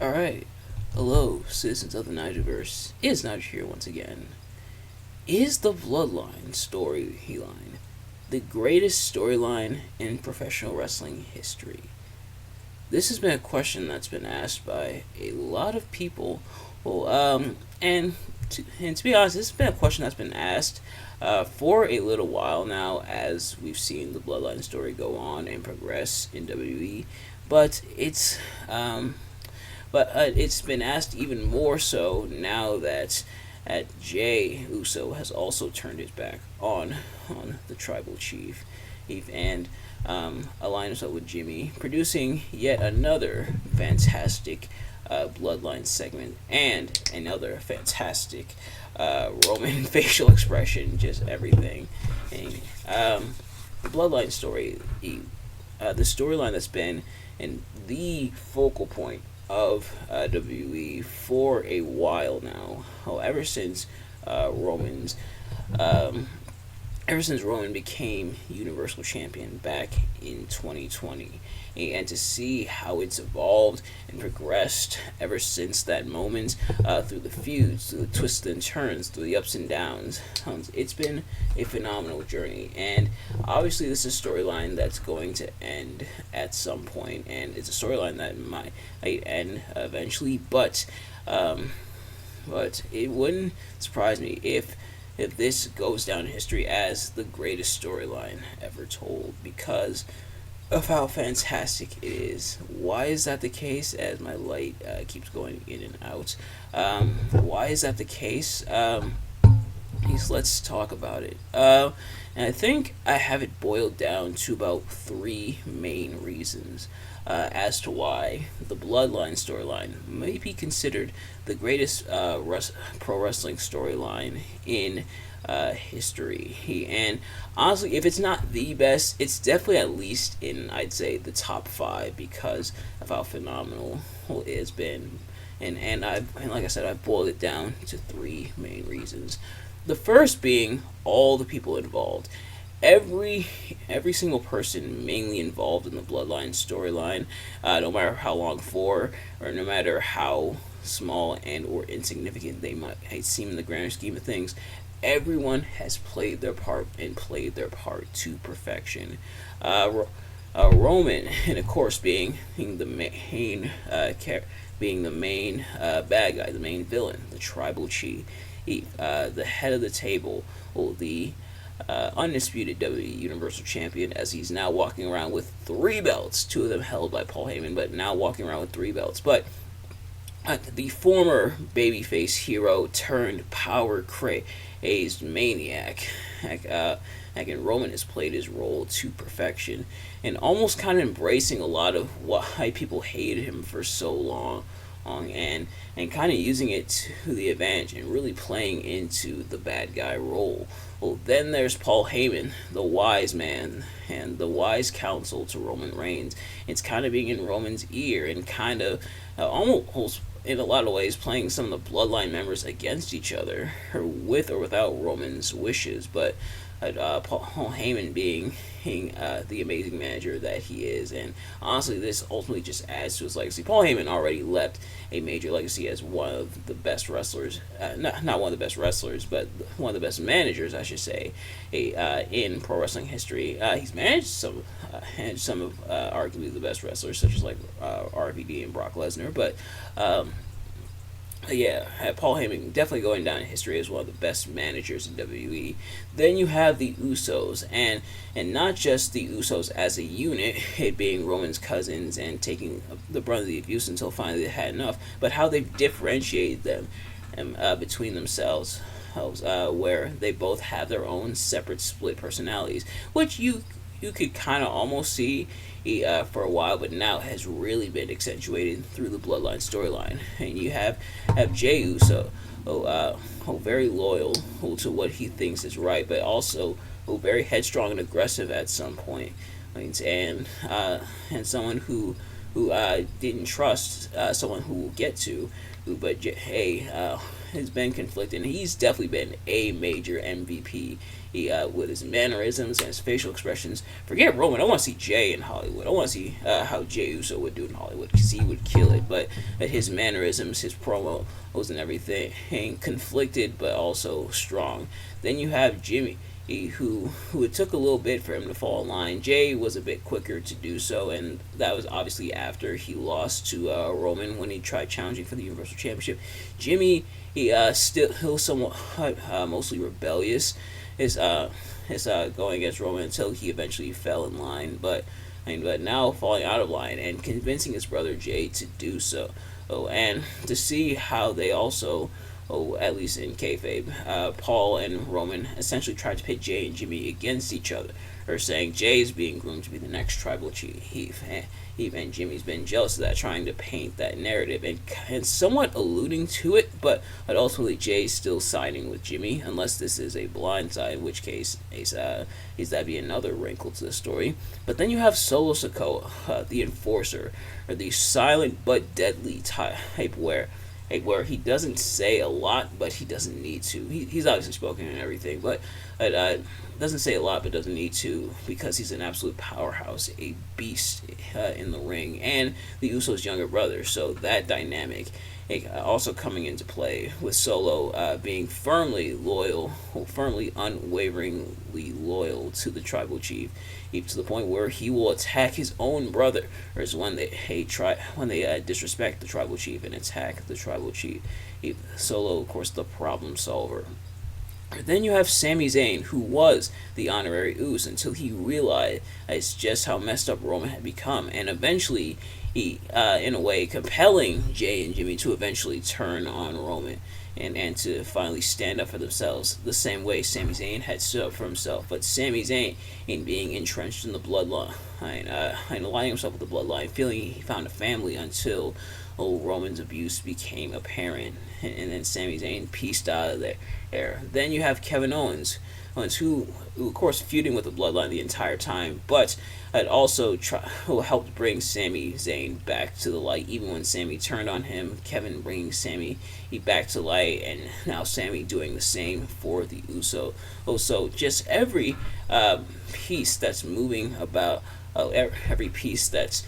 Alright. Hello, citizens of the Nigelverse. It's Nigel here once again. Is the Bloodline storyline the greatest storyline in professional wrestling history? This has been a question that's been asked by a lot of people. And to be honest, this has been a question that's been asked for a little while now, as we've seen the Bloodline story go on and progress in WWE. But it's um, it's been asked even more so now that Jay Uso has also turned his back on the tribal chief, and aligned himself with Jimmy, producing yet another fantastic Bloodline segment and another fantastic Roman facial expression, just everything. And, the Bloodline story, the storyline that's been in the focal point of WWE for a while now. Oh, um, ever since Roman became Universal Champion back in 2020, and to see how it's evolved and progressed ever since that moment, through the feuds, through the twists and turns, through the ups and downs. It's been a phenomenal journey, and obviously this is a storyline that's going to end at some point, and it's a storyline that might end eventually, but it wouldn't surprise me if this goes down in history as the greatest storyline ever told, because of how fantastic it is. Why is that the case? As my light keeps going in and out, why is that the case? Let's talk about it. And I think I have it boiled down to about three main reasons as to why the Bloodline storyline may be considered the greatest pro wrestling storyline in history. And honestly, if it's not the best, it's definitely at least in, I'd say, the top five, because of how phenomenal it has been. And like I said, I've boiled it down to three main reasons. The first being all the people involved. Every single person mainly involved in the Bloodline storyline, no matter how long for, or no matter how small and or insignificant they might seem in the grander scheme of things, everyone has played their part and played their part to perfection. Roman, and of course, being the main bad guy, the main villain, the tribal chief, the head of the table, the undisputed WWE Universal Champion, as he's now walking around with three belts, two of them held by Paul Heyman, but now walking around with three belts. But the former babyface hero turned power crazed maniac, and Roman has played his role to perfection, and almost kind of embracing a lot of why people hated him for so long, and kind of using it to the advantage and really playing into the bad guy role. Well, then there's Paul Heyman, the wise man and the wise counsel to Roman Reigns. It's kind of being in Roman's ear and kind of almost in a lot of ways playing some of the Bloodline members against each other, or with or without Roman's wishes. But Paul Heyman being the amazing manager that he is, and honestly, this ultimately just adds to his legacy. Paul Heyman already left a major legacy as one of the best wrestlers, not one of the best wrestlers, but one of the best managers, I should say, in pro wrestling history. He's managed some of arguably the best wrestlers, such as like RVD and Brock Lesnar, but. Yeah, Paul Heyman definitely going down in history as one of the best managers in WWE. Then you have the Usos, and not just the Usos as a unit, it being Roman's cousins and taking the brunt of the abuse until finally they had enough, but how they've differentiated them between themselves, where they both have their own separate split personalities, which you could kind of almost see for a while, but now has really been accentuated through the Bloodline storyline. And you have Jey Uso, very loyal to what he thinks is right, but also very headstrong and aggressive at some point, and someone who who didn't trust someone who will get to. But hey, has been conflicted. He's definitely been a major MVP. With his mannerisms and his facial expressions. Forget Roman. I want to see Jay in Hollywood. I want to see how Jay Uso would do in Hollywood because he would kill it. But his mannerisms, his promos, and everything, conflicted but also strong. Then you have Jimmy, who it took a little bit for him to fall in line. Jay was a bit quicker to do so, and that was obviously after he lost to Roman when he tried challenging for the Universal Championship. Jimmy, he was somewhat mostly rebellious. His going against Roman until he eventually fell in line, but now falling out of line and convincing his brother Jay to do so. And to see how they also, at least in kayfabe, Paul and Roman essentially tried to pit Jay and Jimmy against each other, or saying Jay is being groomed to be the next tribal chief. And Jimmy's been jealous of that, trying to paint that narrative and somewhat alluding to it, but ultimately Jay's still siding with Jimmy, unless this is a blindside, in which case that'd be another wrinkle to the story. But then you have Solo Sikoa, the enforcer, or the silent but deadly type where he doesn't say a lot, but he doesn't need to. He's obviously spoken and everything, but doesn't say a lot, but doesn't need to, because he's an absolute powerhouse, a beast in the ring, and the Usos' younger brother. So that dynamic also coming into play with Solo being firmly unwaveringly loyal to the tribal chief, even to the point where he will attack his own brother, or is when they disrespect the tribal chief and attack the tribal chief. Solo, of course, the problem solver. Then you have Sami Zayn, who was the honorary Uso until he realized just how messed up Roman had become, and eventually he, in a way, compelling Jay and Jimmy to eventually turn on Roman and to finally stand up for themselves, the same way Sami Zayn had stood up for himself. But Sami Zayn, in being entrenched in the bloodline, and aligning himself with the bloodline, feeling he found a family until Roman's abuse became apparent, and then Sami Zayn pieced out of there. Then you have Kevin Owens, who of course feuding with the bloodline the entire time, but had also helped bring Sami Zayn back to the light. Even when Sami turned on him, Kevin bringing Sami back to light, and now Sami doing the same for the Uso. So just every piece that's moving about, every piece that's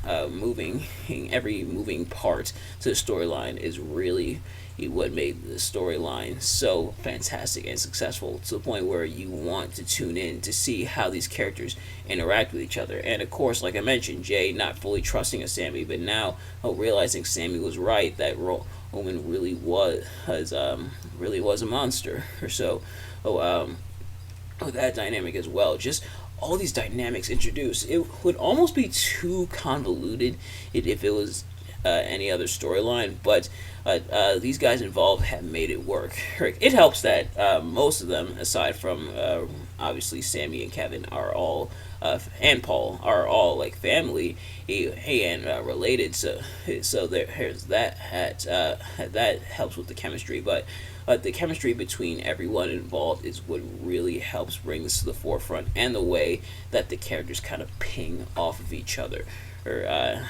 moving, every moving part to the storyline is really what made the storyline so fantastic and successful, to the point where you want to tune in to see how these characters interact with each other. And of course, like I mentioned, Jay not fully trusting a Sami, but now realizing Sami was right, that Roman really was a monster. Or so that dynamic as well. Just all these dynamics introduced. It would almost be too convoluted if it was any other storyline, but these guys involved have made it work. It helps that most of them, aside from obviously Sami and Kevin, are all and Paul are all like family and related. So there's that helps with the chemistry, but. The chemistry between everyone involved is what really helps bring this to the forefront, and the way that the characters kind of ping off of each other, or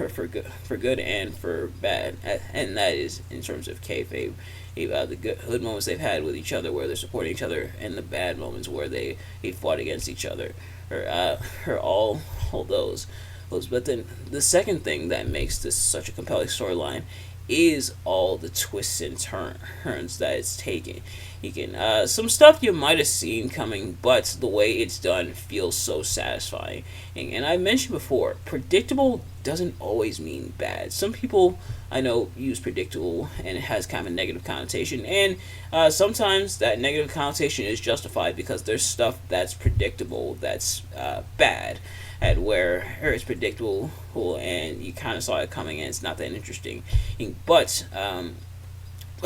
for good and for bad, and that is in terms of kayfabe. The good moments they've had with each other, where they're supporting each other, and the bad moments where they fought against each other, or all those. But then the second thing that makes this such a compelling storyline is all the twists and turns that it's taking. You can some stuff you might have seen coming, but the way it's done feels so satisfying. And I mentioned before, predictable doesn't always mean bad. Some people I know use predictable and it has kind of a negative connotation, and sometimes that negative connotation is justified because there's stuff that's predictable that's bad, at where it's predictable and you kind of saw it coming and it's not that interesting. But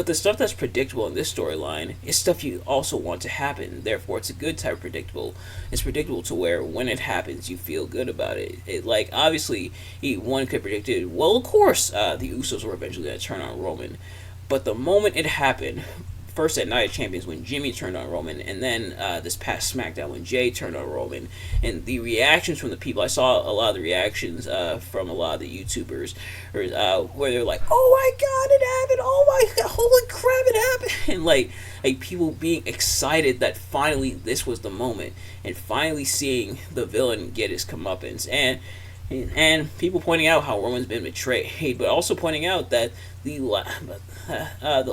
the stuff that's predictable in this storyline is stuff you also want to happen. Therefore, it's a good type of predictable. It's predictable to where when it happens, you feel good about it. Like, obviously, one could predict it. Well, of course, the Usos were eventually going to turn on Roman. But the moment it happened, first at Night of Champions when Jimmy turned on Roman, and then this past SmackDown when Jay turned on Roman. And the reactions from the people, I saw a lot of the reactions from a lot of the YouTubers, where they're like, "Oh my God, it happened! Oh my God, holy crap, it happened!" And like people being excited that finally this was the moment, and finally seeing the villain get his comeuppance, and people pointing out how Roman's been betrayed, but also pointing out that the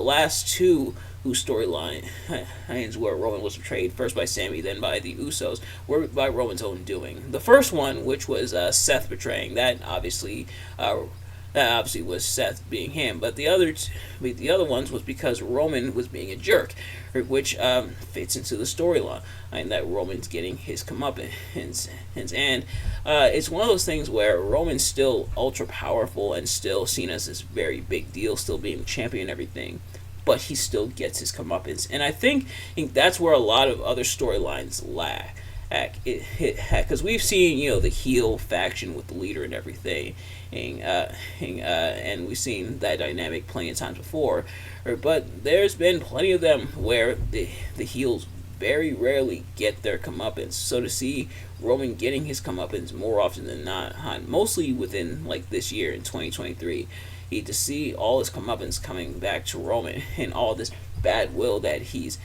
last two whose storylines where Roman was betrayed, first by Sami, then by the Usos, were by Roman's own doing. The first one, which was Seth betraying, that obviously was Seth being him, but the other ones was because Roman was being a jerk, which fits into the storyline, and that Roman's getting his comeuppance, and it's one of those things where Roman's still ultra powerful and still seen as this very big deal, still being the champion and everything, but he still gets his comeuppance, and I think that's where a lot of other storylines lack. Because we've seen, the heel faction with the leader and everything, and we've seen that dynamic plenty of times before, but there's been plenty of them where the heels very rarely get their comeuppance. So to see Roman getting his comeuppance more often than not, mostly within like this year in 2023, to see all his comeuppance coming back to Roman and all this bad will that he's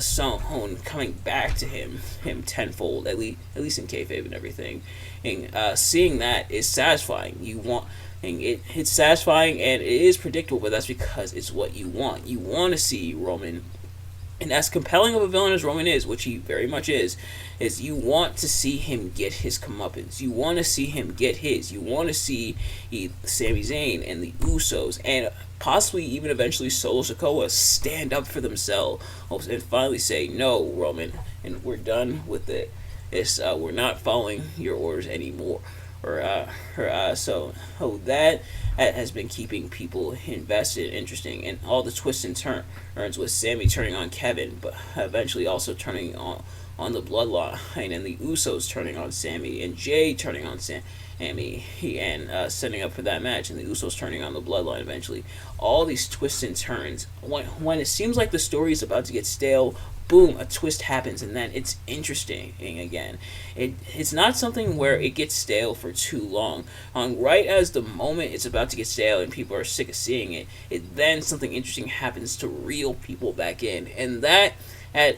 sown coming back to him tenfold, at least in kayfabe and everything, and seeing that is satisfying. It's satisfying and it is predictable, but that's because it's what you want. You want to see Roman, and as compelling of a villain as Roman is, which he very much is you want to see him get his comeuppance. You want to see him get his. You want to see Sami Zayn and the Usos, and possibly even eventually Solo Sikoa, stand up for themselves and finally say, "No, Roman, and we're done with it. We're not following your orders anymore." So that has been keeping people invested, interesting, and all the twists and turns with Sami turning on Kevin, but eventually also turning on the Bloodline, and the Usos turning on Sami, and Jay turning on Sami, and setting up for that match, and the Usos turning on the Bloodline eventually. All these twists and turns. When it seems like the story is about to get stale, boom, a twist happens, and then it's interesting again. It's not something where it gets stale for too long. Right as the moment it's about to get stale and people are sick of seeing it, then something interesting happens to reel people back in, and that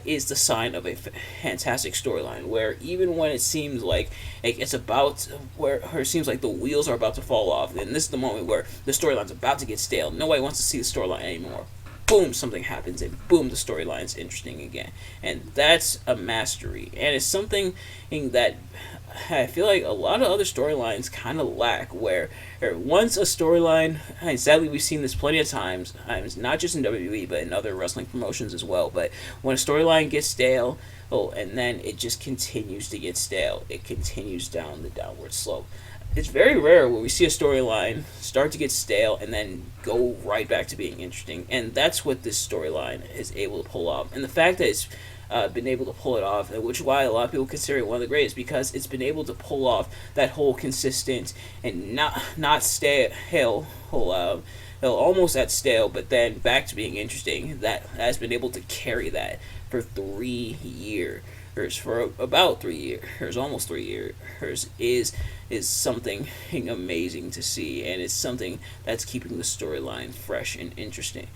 is the sign of a fantastic storyline, where even when it seems like it's about where it seems like the wheels are about to fall off, and this is the moment where the storyline's about to get stale, nobody wants to see the storyline anymore, boom, something happens, and boom, the storyline's interesting again. And that's a mastery, and it's something that I feel like a lot of other storylines kind of lack, where once a storyline, and sadly we've seen this plenty of times, not just in WWE but in other wrestling promotions as well, but when a storyline gets stale, and then it just continues to get stale, it continues down the downward slope. It's very rare where we see a storyline start to get stale and then go right back to being interesting, and that's what this storyline is able to pull off. And the fact that it's been able to pull it off, which is why a lot of people consider it one of the greatest, because it's been able to pull off that whole consistent and not stale, almost at stale, but then back to being interesting. That has been able to carry that for 3 years. For about 3 years, almost 3 years, is something amazing to see, and it's something that's keeping the storyline fresh and interesting.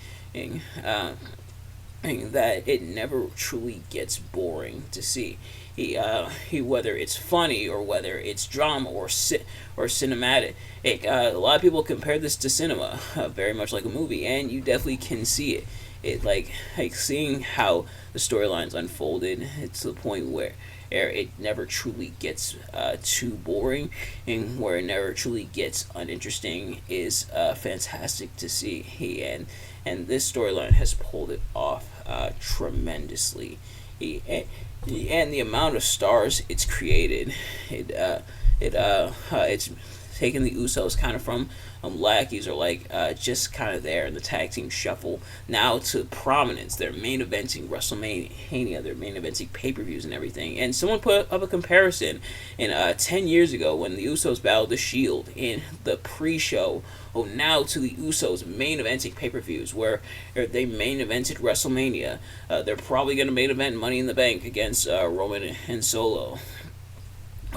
That it never truly gets boring to see. Whether it's funny or whether it's drama or cinematic. A lot of people compare this to cinema, very much like a movie, and you definitely can see it. Like seeing how the storylines unfolded, it's to the point where it never truly gets too boring, and where it never truly gets uninteresting is fantastic to see. And this storyline has pulled it off tremendously. And the amount of stars it's created, it's taking the Usos kind of from lackeys, or like just kind of there in the tag team shuffle, now to prominence. They're main eventing WrestleMania, they're main eventing pay-per-views and everything. And someone put up a comparison in 10 years ago when the Usos battled the Shield in the pre-show. Oh, now to the Usos main eventing pay-per-views, where they main evented WrestleMania. They're probably going to main event Money in the Bank against Roman and Solo.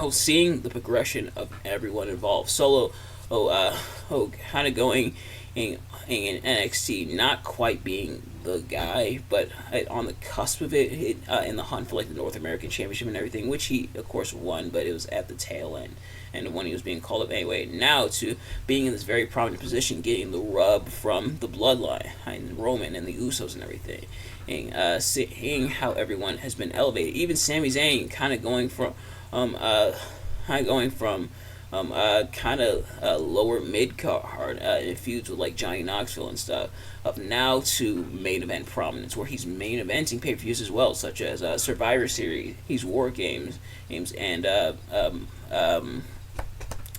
Oh, seeing the progression of everyone involved. Solo, kind of going in NXT, not quite being the guy, but on the cusp of it, in the hunt for like the North American Championship and everything, which he of course won, but it was at the tail end, and when he was being called up anyway. Now to being in this very prominent position, getting the rub from the Bloodline and Roman and the Usos and everything, and seeing how everyone has been elevated. Even Sami Zayn kind of going from kind of lower mid card in feuds with like Johnny Knoxville and stuff, up now to main event prominence, where he's main eventing pay per views as well, such as Survivor Series, he's War Games, and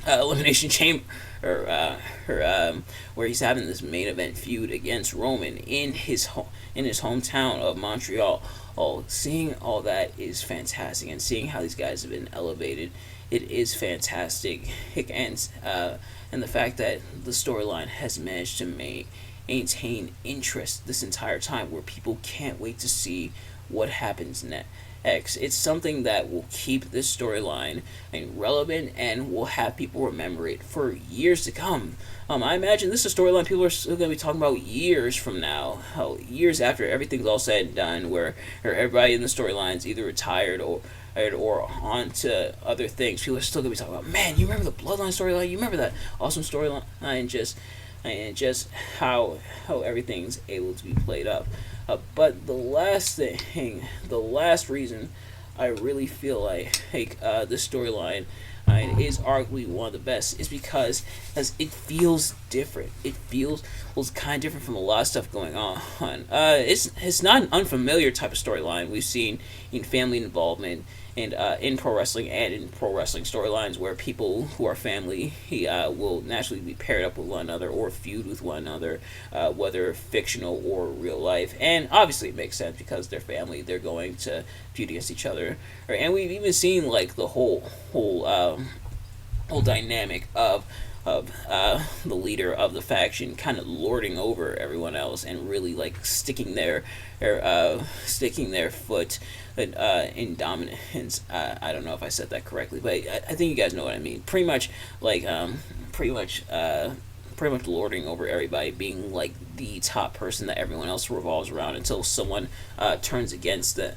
Elimination Chamber, where he's having this main event feud against Roman in his hometown of Montreal. Seeing all that is fantastic, and seeing how these guys have been elevated, it is fantastic. And the fact that the storyline has managed to maintain interest this entire time, where people can't wait to see what happens next. It's something that will keep this storyline relevant and will have people remember it for years to come. I imagine this is a storyline people are still going to be talking about years from now, years after everything's all said and done, where everybody in the storyline's either retired or on to other things. People are still going to be talking about, man, you remember the Bloodline storyline? You remember that awesome storyline? And just how everything's able to be played up. But the last reason I really feel like this storyline is arguably one of the best is because as it feels different. It feels kind of different from a lot of stuff going on. It's not an unfamiliar type of storyline we've seen in family involvement and in pro wrestling and in pro wrestling storylines, where people who are family will naturally be paired up with one another or feud with one another, whether fictional or real life. And obviously it makes sense because they're family, they're going to feud against each other. And we've even seen like the whole dynamic of the leader of the faction kind of lording over everyone else and really like sticking their foot in dominance. I don't know if I said that correctly, but I think you guys know what I mean. Pretty much lording over everybody, being like the top person that everyone else revolves around until someone turns against them.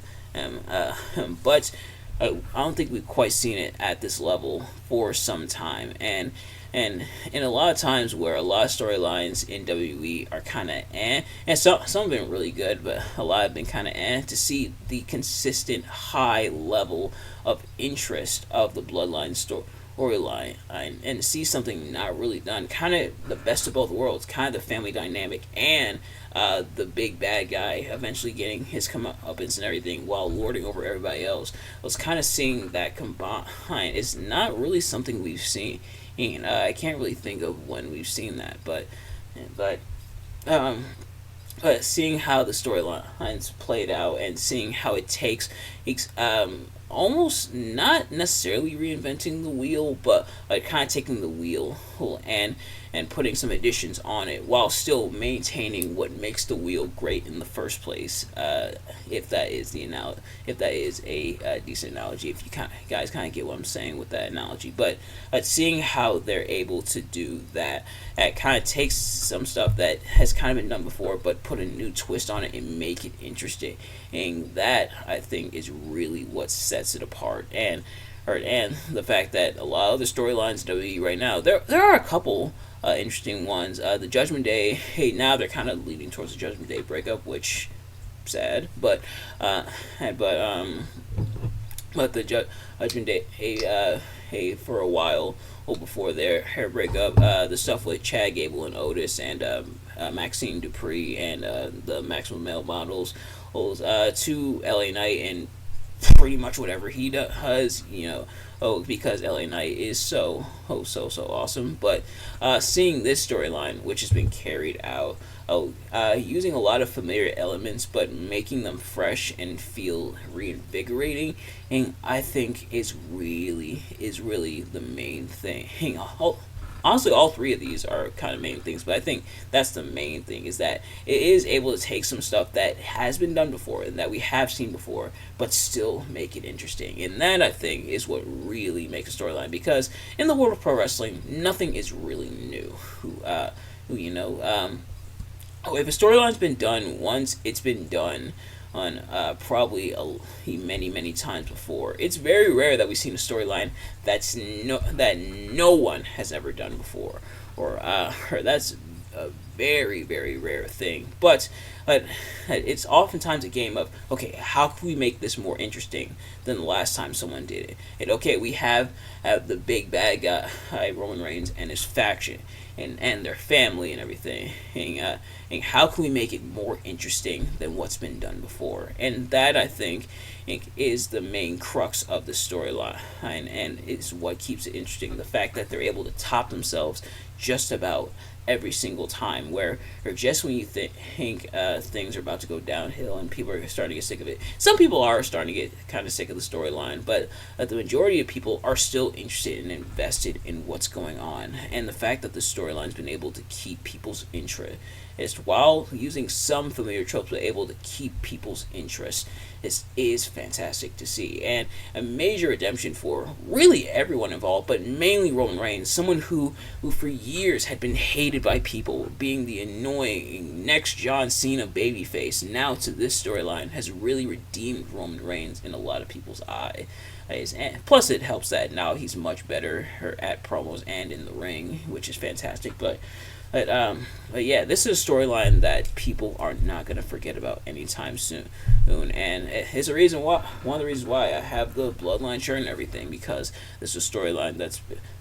But I don't think we've quite seen it at this level for some time, and a lot of times where a lot of storylines in WWE are kind of and some have been really good, but a lot have been kind of to see the consistent high level of interest of the Bloodline storyline, and to see something not really done, kind of the best of both worlds, kind of the family dynamic and the big bad guy eventually getting his comeuppance and everything while lording over everybody else. I was kind of seeing that combined. It's not really something we've seen. I can't really think of when we've seen that, but seeing how the storylines played out and seeing how it takes almost not necessarily reinventing the wheel, but kind of taking the wheel and putting some additions on it while still maintaining what makes the wheel great in the first place. If that is a decent analogy, if you guys kind of get what I'm saying with that analogy, but seeing how they're able to do that, it kind of takes some stuff that has kind of been done before, but put a new twist on it and make it interesting. And that, I think, is really what sets it apart. And the fact that a lot of the storylines in WWE right now, there are a couple interesting ones. The Judgment Day, now they're kind of leading towards the Judgment Day breakup, which sad, but the Judgment Day, for a while, before their hair breakup, the stuff with Chad Gable and Otis and Maxine Dupree and the Maximum Male Models, to LA Knight and pretty much whatever he does, because LA Knight is so awesome. But seeing this storyline, which has been carried out, using a lot of familiar elements but making them fresh and feel reinvigorating, and I think is really the main thing. Honestly, all three of these are kind of main things, but I think that's the main thing, is that it is able to take some stuff that has been done before and that we have seen before, but still make it interesting. And that, I think, is what really makes a storyline, because in the world of pro wrestling, nothing is really new. If a storyline's been done once, it's been done on probably many times before. It's very rare that we've seen a storyline that no one has ever done before, or that's a very rare thing. But it's oftentimes a game of, okay, how can we make this more interesting than the last time someone did it? And okay, we have the big bad guy, Roman Reigns, and his faction, and their family and everything. And how can we make it more interesting than what's been done before? And that, I think is the main crux of the storyline, and is what keeps it interesting. The fact that they're able to top themselves just about every single time, or just when you think things are about to go downhill and people are starting to get sick of it. Some people are starting to get kind of sick of the storyline, but the majority of people are still interested and invested in what's going on. And the fact that the storyline's been able to keep people's interest, while using some familiar tropes, but able to keep people's interest, is fantastic to see, and a major redemption for really everyone involved, but mainly Roman Reigns, someone who for years had been hated by people, being the annoying next John Cena babyface. Now to this storyline has really redeemed Roman Reigns in a lot of people's eyes. And plus, it helps that now he's much better at promos and in the ring, which is fantastic. But yeah, this is a storyline that people are not going to forget about anytime soon. And it's a reason why, one of the reasons why I have the Bloodline shirt and everything, because this is a storyline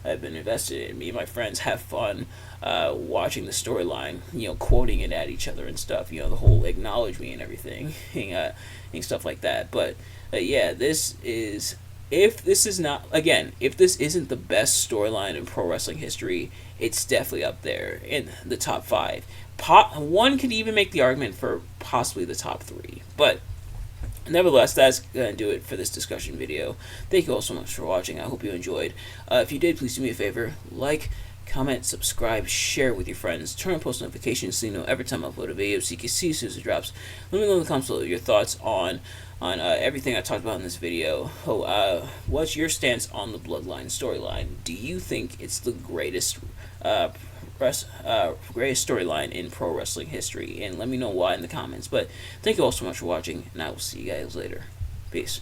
I've been invested in. Me and my friends have fun watching the storyline, quoting it at each other and stuff, the whole acknowledge me and everything, and stuff like that. But yeah, if this isn't the best storyline in pro wrestling history, it's definitely up there in the top 5. One could even make the argument for possibly the top 3. But nevertheless, that's going to do it for this discussion video. Thank you all so much for watching. I hope you enjoyed. If you did, please do me a favor. Like, comment, subscribe, share with your friends. Turn on post notifications so you know every time I upload a video, so you can see as soon as it drops. Let me know in the comments below your thoughts on everything I talked about in this video. What's your stance on the Bloodline storyline? Do you think it's the greatest storyline in pro wrestling history? And let me know why in the comments. But thank you all so much for watching, and I will see you guys later. Peace.